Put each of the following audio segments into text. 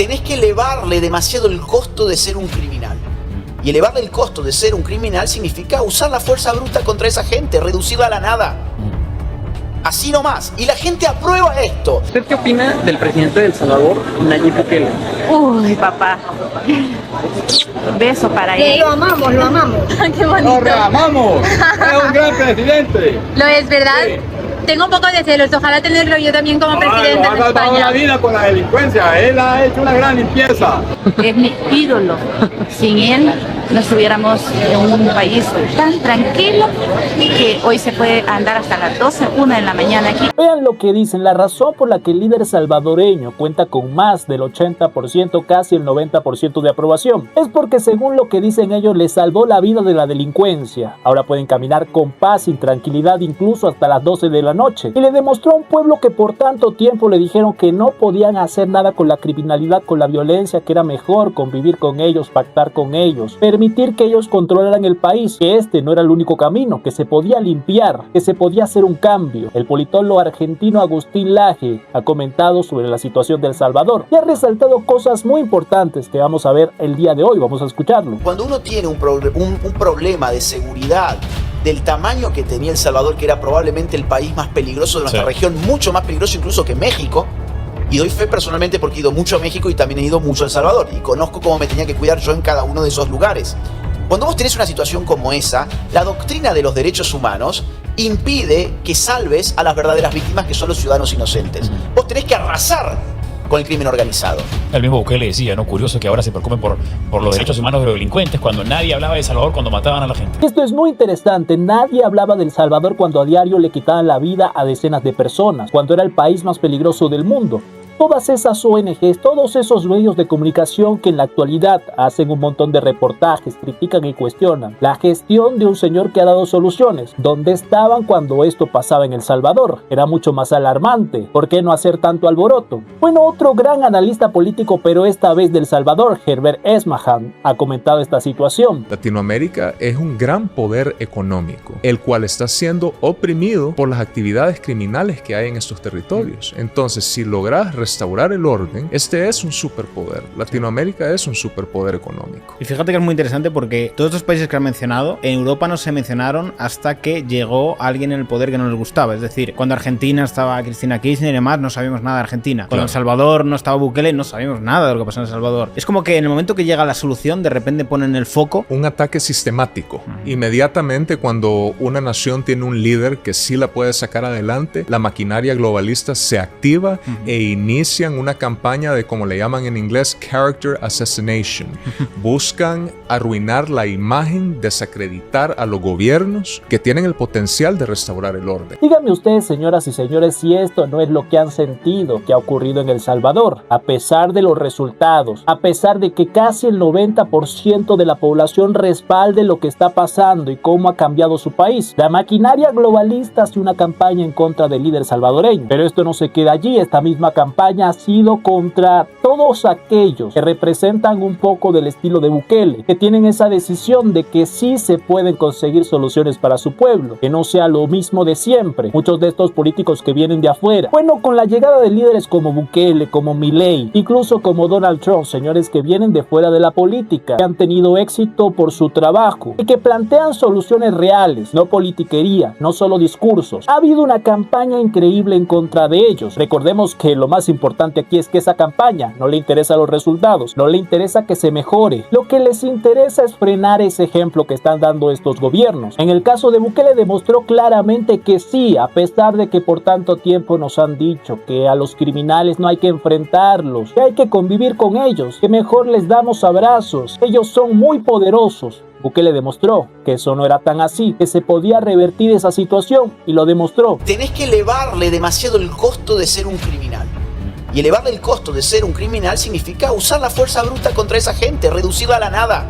tenés que elevarle demasiado el costo de ser un criminal. Y elevarle el costo de ser un criminal significa usar la fuerza bruta contra esa gente, reducirla a la nada. Así nomás. Y la gente aprueba esto. ¿Usted qué opina del presidente de El Salvador, Nayib Bukele? Uy, papá. Beso para él. Lo amamos, lo amamos. Qué bonito. ¡Lo reamamos! ¡Es un gran presidente! Lo es, ¿verdad? Sí. Tengo un poco de celos. Ojalá tenerlo yo también como presidente Ha de salvado la España. vida con la delincuencia. Él ha hecho una gran limpieza. Es mi ídolo. Sin él no estuviéramos en un país tan tranquilo que hoy se puede andar hasta las 12, 1 de la mañana aquí. Vean lo que dicen, la razón por la que el líder salvadoreño cuenta con más del 80%, casi el 90% de aprobación, es porque según lo que dicen ellos, le salvó la vida de la delincuencia. Ahora pueden caminar con paz y tranquilidad incluso hasta las 12 de la noche. Y le demostró a un pueblo que por tanto tiempo le dijeron que no podían hacer nada con la criminalidad, con la violencia, que era mejor convivir con ellos, pactar con ellos, permitir que ellos controlaran el país, que este no era el único camino, que se podía limpiar, que se podía hacer un cambio. El politólogo argentino Agustín Laje ha comentado sobre la situación de El Salvador y ha resaltado cosas muy importantes que vamos a ver el día de hoy. Vamos a escucharlo. Cuando uno tiene un problema de seguridad del tamaño que tenía El Salvador, que era probablemente el país más peligroso de nuestra región, mucho más peligroso incluso que México, y doy fe personalmente porque he ido mucho a México y también he ido mucho a El Salvador, y conozco cómo me tenía que cuidar yo en cada uno de esos lugares. Cuando vos tenés una situación como esa, la doctrina de los derechos humanos impide que salves a las verdaderas víctimas, que son los ciudadanos inocentes. Vos tenés que arrasar con el crimen organizado. El mismo Bukele decía, ¿no? Curioso que ahora se preocupen por los derechos humanos de los delincuentes, cuando nadie hablaba de El Salvador cuando mataban a la gente. Esto es muy interesante, nadie hablaba de El Salvador cuando a diario le quitaban la vida a decenas de personas, cuando era el país más peligroso del mundo. Todas esas ONGs, todos esos medios de comunicación que en la actualidad hacen un montón de reportajes, critican y cuestionan la gestión de un señor que ha dado soluciones. ¿Dónde estaban cuando esto pasaba en El Salvador? Era mucho más alarmante. ¿Por qué no hacer tanto alboroto? Bueno, otro gran analista político, pero esta vez de El Salvador, Herbert Esmahan, ha comentado esta situación. Latinoamérica es un gran poder económico, el cual está siendo oprimido por las actividades criminales que hay en estos territorios. Entonces, si logras restaurar el orden, este es un superpoder. Latinoamérica es un superpoder económico. Y fíjate que es muy interesante porque todos estos países que han mencionado, en Europa no se mencionaron hasta que llegó alguien en el poder que no les gustaba. Es decir, cuando Argentina estaba Cristina Kirchner y demás, no sabíamos nada de Argentina. Cuando El Salvador no estaba Bukele, no sabíamos nada de lo que pasó en El Salvador. Es como que en el momento que llega la solución, de repente ponen el foco. Un ataque sistemático. Inmediatamente cuando una nación tiene un líder que sí la puede sacar adelante, la maquinaria globalista se activa e inician una campaña de, como le llaman en inglés, character assassination. Buscan arruinar la imagen, desacreditar a los gobiernos que tienen el potencial de restaurar el orden. Díganme ustedes, señoras y señores, si esto no es lo que han sentido que ha ocurrido en El Salvador. A pesar de los resultados, a pesar de que casi el 90% de la población respalde lo que está pasando y cómo ha cambiado su país, la maquinaria globalista hace una campaña en contra del líder salvadoreño. Pero esto no se queda allí. Esta misma campaña ha sido contra todos aquellos que representan un poco del estilo de Bukele, que tienen esa decisión de que sí se pueden conseguir soluciones para su pueblo, que no sea lo mismo de siempre. Muchos de estos políticos que vienen de afuera, bueno, con la llegada de líderes como Bukele, como Milei, incluso como Donald Trump, señores que vienen de fuera de la política, que han tenido éxito por su trabajo y que plantean soluciones reales, no politiquería, no solo discursos. Ha habido una campaña increíble en contra de ellos. Recordemos que lo más importante aquí es que esa campaña no le interesa los resultados, no le interesa que se mejore. Lo que les interesa es frenar ese ejemplo que están dando estos gobiernos. En el caso de Bukele demostró claramente que sí, a pesar de que por tanto tiempo nos han dicho que a los criminales no hay que enfrentarlos, que hay que convivir con ellos, que mejor les damos abrazos, ellos son muy poderosos. Bukele demostró que eso no era tan así, que se podía revertir esa situación y lo demostró. Tenés que elevarle demasiado el costo de ser un criminal. Y elevarle el costo de ser un criminal significa usar la fuerza bruta contra esa gente, reducirla a la nada.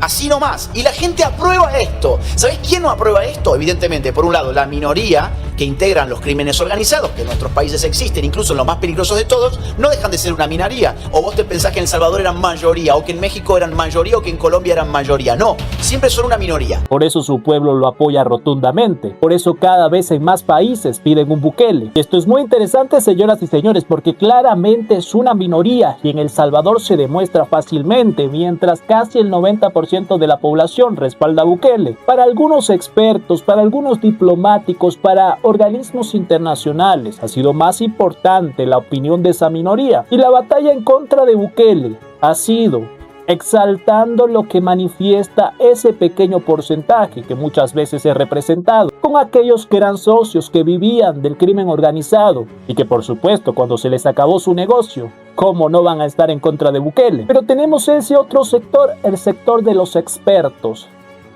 Así nomás. Y la gente aprueba esto. ¿Sabés quién no aprueba esto? Evidentemente, por un lado, la minoría que integran los crímenes organizados, que en nuestros países existen, incluso en los más peligrosos de todos, no dejan de ser una minoría. O vos te pensás que en El Salvador eran mayoría, o que en México eran mayoría, o que en Colombia eran mayoría. No, siempre son una minoría. Por eso su pueblo lo apoya rotundamente. Por eso cada vez en más países piden un Bukele. Y esto es muy interesante, señoras y señores, porque claramente es una minoría y en El Salvador se demuestra fácilmente, mientras casi el 90% de la población respalda a Bukele. Para algunos expertos, para algunos diplomáticos, para organismos internacionales, ha sido más importante la opinión de esa minoría. Y la batalla en contra de Bukele ha sido exaltando lo que manifiesta ese pequeño porcentaje que muchas veces es representado con aquellos que eran socios que vivían del crimen organizado y que por supuesto cuando se les acabó su negocio, ¿cómo no van a estar en contra de Bukele? Pero tenemos ese otro sector, el sector de los expertos,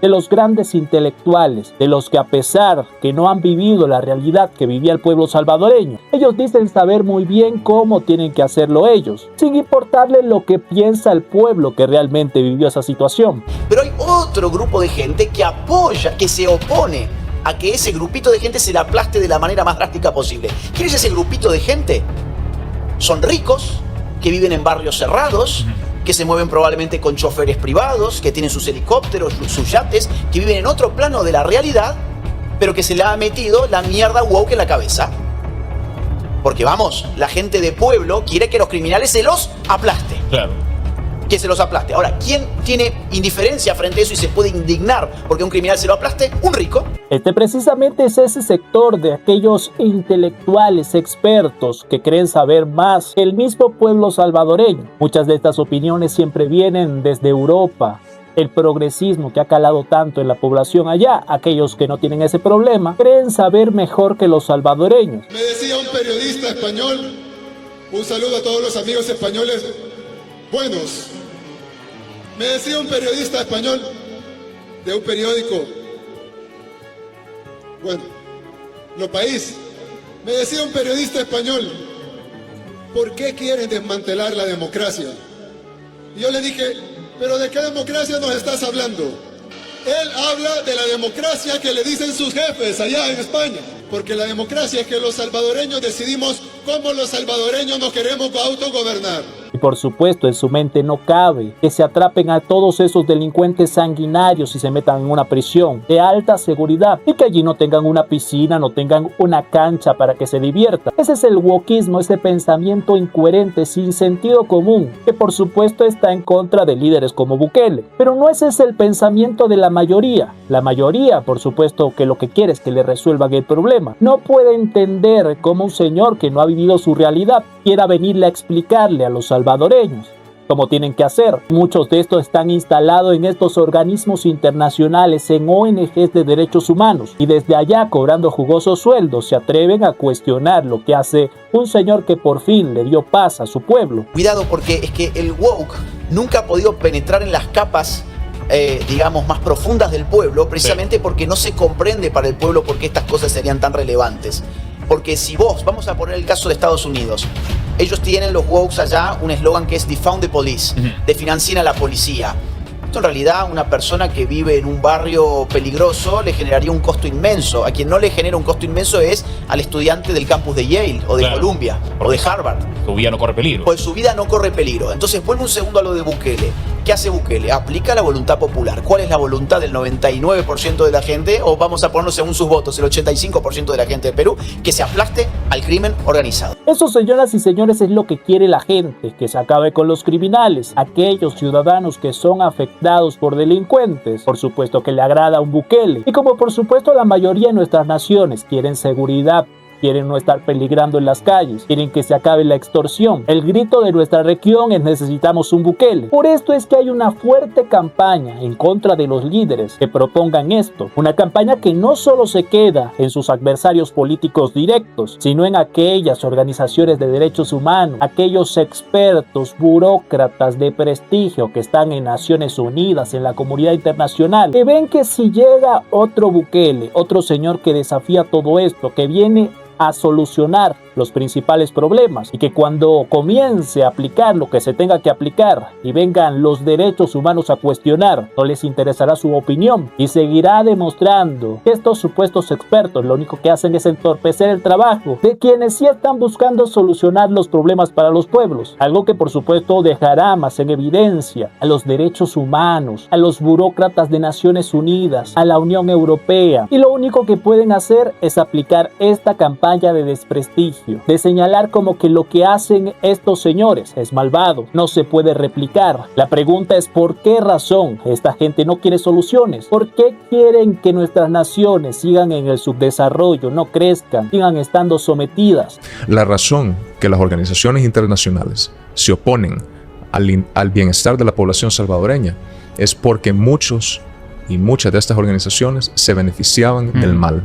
de los grandes intelectuales, de los que a pesar que no han vivido la realidad que vivía el pueblo salvadoreño, ellos dicen saber muy bien cómo tienen que hacerlo ellos, sin importarle lo que piensa el pueblo que realmente vivió esa situación. Pero hay otro grupo de gente que apoya, que se opone a que ese grupito de gente se la aplaste de la manera más drástica posible. ¿Quién es ese grupito de gente? Son ricos, que viven en barrios cerrados, que se mueven probablemente con choferes privados, que tienen sus helicópteros, sus yates, que viven en otro plano de la realidad, pero que se le ha metido la mierda woke en la cabeza. Porque vamos, la gente de pueblo quiere que los criminales se los aplaste. Claro. Que se los aplaste. Ahora, ¿quién tiene indiferencia frente a eso y se puede indignar porque un criminal se lo aplaste? Un rico. Este precisamente es ese sector de aquellos intelectuales expertos que creen saber más que el mismo pueblo salvadoreño. Muchas de estas opiniones siempre vienen desde Europa. El progresismo que ha calado tanto en la población allá, aquellos que no tienen ese problema, creen saber mejor que los salvadoreños. Me decía un periodista español, un saludo a todos los amigos españoles buenos. Me decía un periodista español de un periódico, bueno, Lo País, me decía un periodista español, ¿por qué quieren desmantelar la democracia? Y yo le dije, ¿pero de qué democracia nos estás hablando? Él habla de la democracia que le dicen sus jefes allá en España, porque la democracia es que los salvadoreños decidimos cómo los salvadoreños nos queremos autogobernar. Y por supuesto en su mente no cabe que se atrapen a todos esos delincuentes sanguinarios y se metan en una prisión de alta seguridad y que allí no tengan una piscina, no tengan una cancha para que se diviertan. Ese es el wokismo, ese pensamiento incoherente, sin sentido común, que por supuesto está en contra de líderes como Bukele. Pero no ese es el pensamiento de la mayoría. La mayoría, por supuesto, que lo que quiere es que le resuelvan el problema. No puede entender cómo un señor que no ha vivido su realidad quiera venirle a explicarle a los salvadoreños cómo tienen que hacer. Muchos de estos están instalados en estos organismos internacionales, en ONGs de derechos humanos, y desde allá, cobrando jugosos sueldos, se atreven a cuestionar lo que hace un señor que por fin le dio paz a su pueblo. Cuidado, porque es que el woke nunca ha podido penetrar en las capas digamos, más profundas del pueblo, precisamente porque no se comprende para el pueblo por qué estas cosas serían tan relevantes. Porque si vos, vamos a poner el caso de Estados Unidos, ellos tienen los wokes allá un eslogan que es defund the police, definancien a la policía. Esto en realidad una persona que vive en un barrio peligroso le generaría un costo inmenso. A quien no le genera un costo inmenso es al estudiante del campus de Yale o de Columbia o de Harvard. Su vida no corre peligro. Pues su vida no corre peligro. Entonces vuelve un segundo a lo de Bukele. ¿Qué hace Bukele? Aplica la voluntad popular. ¿Cuál es la voluntad del 99% de la gente? O vamos a ponernos según sus votos, el 85% de la gente de Perú, que se aplaste al crimen organizado. Eso, señoras y señores, es lo que quiere la gente, que se acabe con los criminales, aquellos ciudadanos que son afectados por delincuentes. Por supuesto que le agrada a un Bukele. Y como por supuesto la mayoría de nuestras naciones quieren seguridad, quieren no estar peligrando en las calles, quieren que se acabe la extorsión. El grito de nuestra región es necesitamos un Bukele. Por esto es que hay una fuerte campaña en contra de los líderes que propongan esto. Una campaña que no solo se queda en sus adversarios políticos directos, sino en aquellas organizaciones de derechos humanos, aquellos expertos, burócratas de prestigio que están en Naciones Unidas, en la comunidad internacional, que ven que si llega otro Bukele, otro señor que desafía todo esto, que viene a solucionar los principales problemas y que cuando comience a aplicar lo que se tenga que aplicar y vengan los derechos humanos a cuestionar, no les interesará su opinión y seguirá demostrando que estos supuestos expertos lo único que hacen es entorpecer el trabajo de quienes sí están buscando solucionar los problemas para los pueblos, algo que por supuesto dejará más en evidencia a los derechos humanos, a los burócratas de Naciones Unidas, a la Unión Europea, y lo único que pueden hacer es aplicar esta campaña de desprestigio, de señalar como que lo que hacen estos señores es malvado, no se puede replicar. La pregunta es ¿por qué razón esta gente no quiere soluciones? ¿Por qué quieren que nuestras naciones sigan en el subdesarrollo, no crezcan, sigan estando sometidas? La razón que las organizaciones internacionales se oponen al bienestar de la población salvadoreña es porque muchas de estas organizaciones se beneficiaban del mal,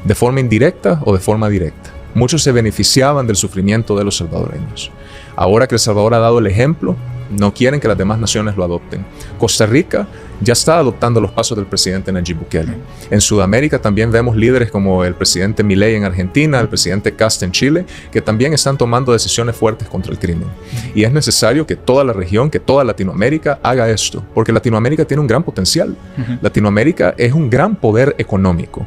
de forma indirecta o de forma directa. Muchos se beneficiaban del sufrimiento de los salvadoreños. Ahora que El Salvador ha dado el ejemplo, no quieren que las demás naciones lo adopten. Costa Rica ya está adoptando los pasos del presidente Nayib Bukele. En Sudamérica también vemos líderes como el presidente Milei en Argentina, el presidente Kast en Chile, que también están tomando decisiones fuertes contra el crimen. Y es necesario que toda la región, que toda Latinoamérica haga esto, porque Latinoamérica tiene un gran potencial. Latinoamérica es un gran poder económico,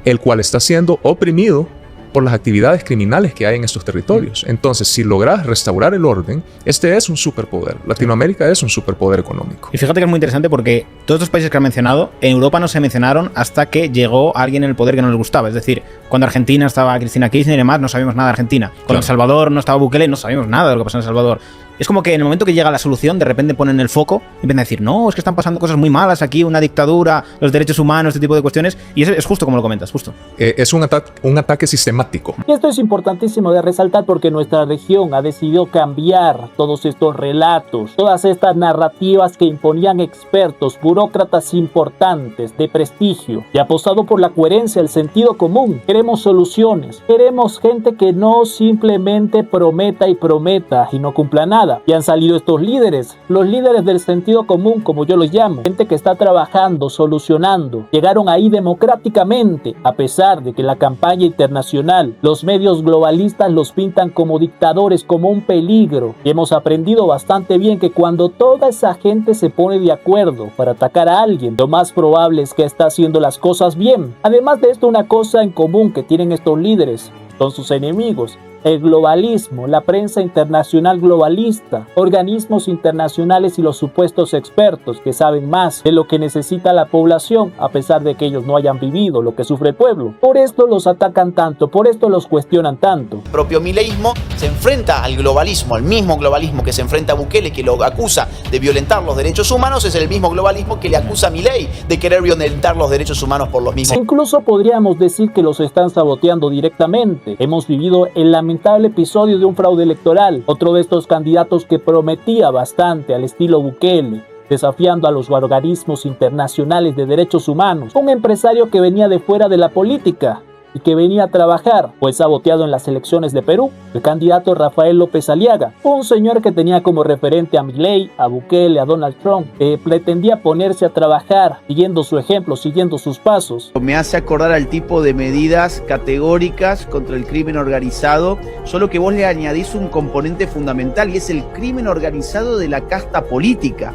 el cual está siendo oprimido por las actividades criminales que hay en estos territorios. Entonces, si logras restaurar el orden, este es un superpoder. Latinoamérica es un superpoder económico. Y fíjate que es muy interesante porque todos estos países que han mencionado, en Europa no se mencionaron hasta que llegó alguien en el poder que no les gustaba. Es decir, cuando Argentina estaba Cristina Kirchner y demás, no sabíamos nada de Argentina. Cuando El Salvador no estaba Bukele, no sabíamos nada de lo que pasó en El Salvador. Es como que en el momento que llega la solución, de repente ponen el foco y empiezan a decir, no, es que están pasando cosas muy malas aquí, una dictadura, los derechos humanos, este tipo de cuestiones. Y es justo como lo comentas, justo. Es un ataque sistemático. Y esto es importantísimo de resaltar porque nuestra región ha decidido cambiar todos estos relatos, todas estas narrativas que imponían expertos, burócratas importantes, de prestigio, y apostado por la coherencia, el sentido común. Queremos soluciones, queremos gente que no simplemente prometa y no cumpla nada. Y han salido estos líderes, los líderes del sentido común, como yo los llamo, gente que está trabajando, solucionando. Llegaron ahí democráticamente, a pesar de que la campaña internacional, los medios globalistas los pintan como dictadores, como un peligro. Y hemos aprendido bastante bien que cuando toda esa gente se pone de acuerdo para atacar a alguien, lo más probable es que está haciendo las cosas bien. Además de esto, una cosa en común que tienen estos líderes son sus enemigos. El globalismo, la prensa internacional globalista, organismos internacionales y los supuestos expertos que saben más de lo que necesita la población a pesar de que ellos no hayan vivido lo que sufre el pueblo. Por esto los atacan tanto, por esto los cuestionan tanto. El propio mileísmo se enfrenta al globalismo, al mismo globalismo que se enfrenta a Bukele, que lo acusa de violentar los derechos humanos, es el mismo globalismo que le acusa a Milei de querer violentar los derechos humanos por los mismos. Incluso podríamos decir que los están saboteando directamente. Hemos vivido el lamentable episodio de un fraude electoral, otro de estos candidatos que prometía bastante al estilo Bukele, desafiando a los organismos internacionales de derechos humanos, un empresario que venía de fuera de la política y que venía a trabajar, fue saboteado en las elecciones de Perú, el candidato Rafael López Aliaga, un señor que tenía como referente a Milei, a Bukele, a Donald Trump, que pretendía ponerse a trabajar siguiendo su ejemplo, siguiendo sus pasos. Me hace acordar al tipo de medidas categóricas contra el crimen organizado, solo que vos le añadís un componente fundamental y es el crimen organizado de la casta política.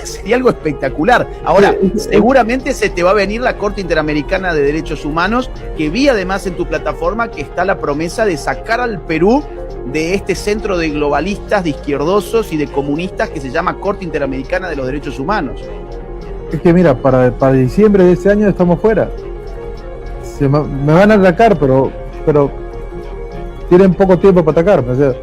Sería algo espectacular. Ahora, seguramente se te va a venir la Corte Interamericana de Derechos Humanos, que vi además en tu plataforma que está la promesa de sacar al Perú de este centro de globalistas, de izquierdosos y de comunistas que se llama Corte Interamericana de los Derechos Humanos. Es que mira, para diciembre de este año estamos fuera. Me van a atacar, pero tienen poco tiempo para atacarme, o sea.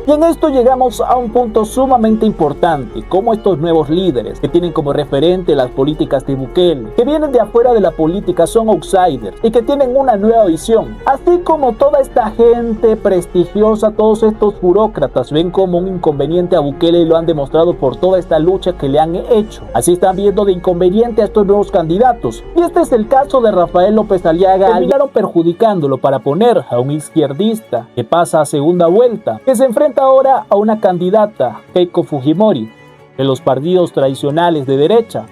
Y en esto llegamos a un punto sumamente importante, como estos nuevos líderes que tienen como referente las políticas de Bukele, que vienen de afuera de la política, son outsiders y que tienen una nueva visión. Así como toda esta gente prestigiosa, todos estos burócratas ven como un inconveniente a Bukele y lo han demostrado por toda esta lucha que le han hecho. Así están viendo de inconveniente a estos nuevos candidatos. Y este es el caso de Rafael López Aliaga. Terminaron perjudicándolo para poner a un izquierdista que pasa a segunda vuelta, que se enfrenta ahora a una candidata, Keiko Fujimori, de los partidos tradicionales de derecha.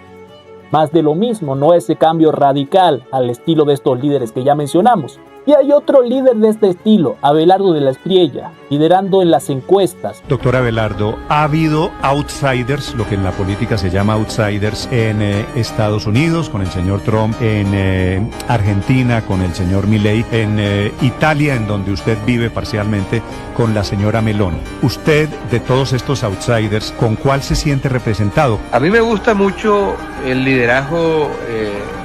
Más de lo mismo, no ese cambio radical al estilo de estos líderes que ya mencionamos. Y hay otro líder de este estilo, Abelardo de la Espriella, liderando en las encuestas. Doctor Abelardo, ha habido outsiders, lo que en la política se llama outsiders, en Estados Unidos con el señor Trump, en Argentina con el señor Milei, en Italia, en donde usted vive parcialmente, con la señora Meloni. Usted, de todos estos outsiders, ¿con cuál se siente representado? A mí me gusta mucho el liderazgo,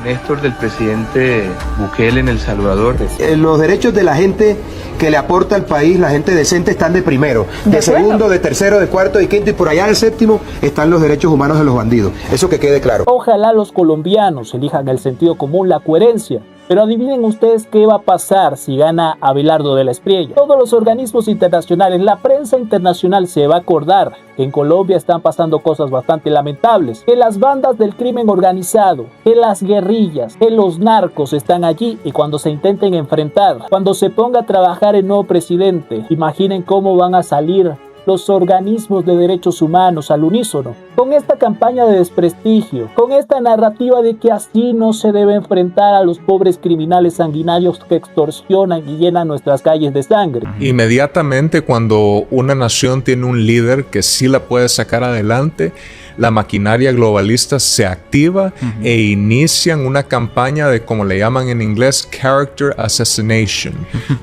Néstor, del presidente Bukele en El Salvador. Los derechos de la gente que le aporta al país, la gente decente, están de primero, de segundo, de tercero, de cuarto, de quinto, y por allá del séptimo están los derechos humanos de los bandidos. Eso que quede claro. Ojalá los colombianos elijan el sentido común, la coherencia. Pero adivinen ustedes qué va a pasar si gana Abelardo de la Espriella. Todos los organismos internacionales, la prensa internacional se va a acordar que en Colombia están pasando cosas bastante lamentables, que las bandas del crimen organizado, que las guerrillas, que los narcos están allí, y cuando se intenten enfrentar, cuando se ponga a trabajar el nuevo presidente, imaginen cómo van a salir los organismos de derechos humanos al unísono, con esta campaña de desprestigio, con esta narrativa de que así no se debe enfrentar a los pobres criminales sanguinarios que extorsionan y llenan nuestras calles de sangre. Inmediatamente cuando una nación tiene un líder que sí la puede sacar adelante, la maquinaria globalista se activa e inician una campaña de, como le llaman en inglés, character assassination.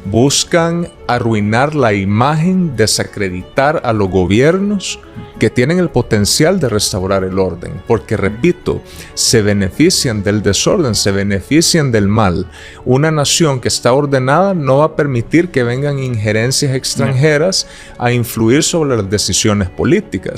Buscan arruinar la imagen, desacreditar a los gobiernos que tienen el potencial de restaurar el orden, porque repito, se benefician del desorden, se benefician del mal. Una nación que está ordenada no va a permitir que vengan injerencias extranjeras a influir sobre las decisiones políticas.